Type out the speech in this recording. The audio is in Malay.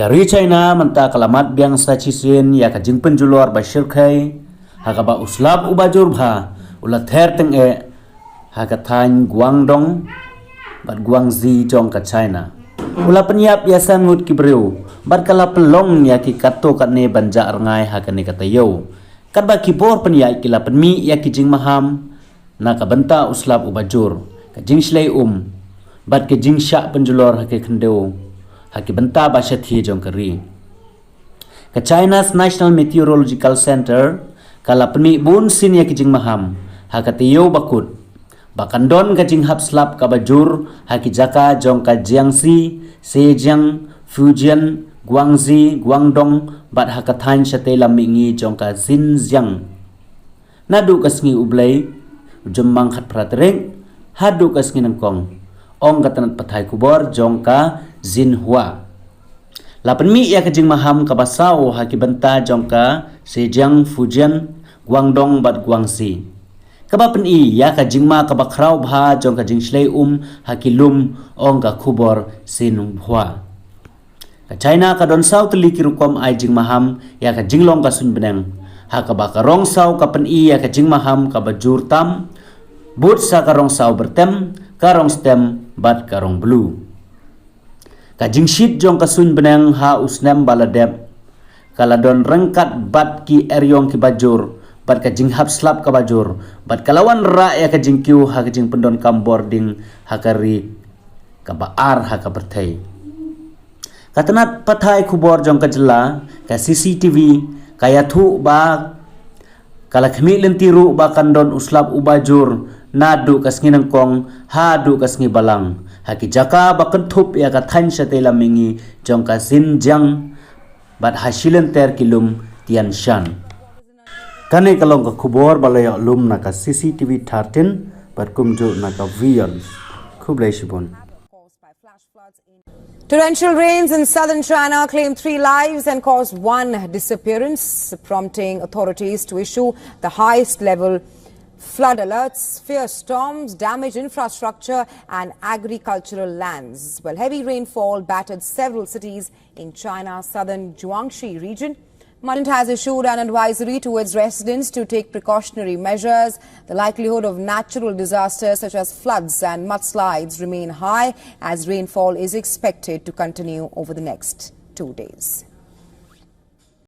Kari China menta kalamat biang sachisin ya kajing penjulur Bashir Khai hakaba uslab ubajur bha ula ther teng hakathan Guangdong bat Guangxi jong ka China ula penyap yasan ngut kibreu bat kala pelong ya ki kato katne banja arngai hakane katayo kat ba kibor penyai kila penmi ya kijing maham na kabenta uslab ubajur kajing slei bat kajing syak penjulur hake khendeu haki benta basha thi jong kari ka China's National Meteorological Center kala penmi bun sin ya kijing maham hakatiyo bakut bakandon kajing hapslap ka bajur haki jaka jong ka Jiangxi Zhejiang Fujian Guangxi Guangdong bat hakathain sate lamingi jong ka Xinjiang nadu kasngi ublai jemmang khat pratereng hadu kasngi nangkong ong katanat pathai kubor jong ka Xinhua lapan mi ya kajing maham ka basau haki benta jong ka Zhejiang Fujian Guangdong bat Guangxi kabapen ya kajing ma kabakrau bha jong kajing shlei haki lum ong ka kubor Xinhua ka China ka don sau teli kirukom ai jing maham ya kajing long ka sun beneng ha ka bakarong sau kapen ya kajing maham ka bajur tam but sa karong sau bertem karong stem bat karong blue kajing shit jong kasun benang ha usnem baladep kaladon rengkat bat ki eryong ki bajur bat kajing hapslap ka bajur bat kalawan ra ya kajing kiu ha kajing pendon kambording hakari ka baar ha ka berthai katanat pathai kubor jong kajela ka CCTV kaya thu ba kala khmi lentiru ba kandon uslap ubajur nadu kasngi nangkong hadu kasngi balang haki jaka bakentup ya kathain satela mingi jong ka Xinjiang bat hasilen ter kilum Tianshan kane kalong ka khubor balaya lum na ka CCTV 13 bat kumju na ka vion khublai sibon. Torrential rains in southern China claimed 3 lives and caused 1 disappearance, prompting authorities to issue the highest level flood alerts. Fierce storms damaged infrastructure and agricultural lands. Well, heavy rainfall battered several cities in China's southern Jiangxi region. Management has issued an advisory to its residents to take precautionary measures. The likelihood of natural disasters such as floods and mudslides remain high as rainfall is expected to continue over the next 2 days.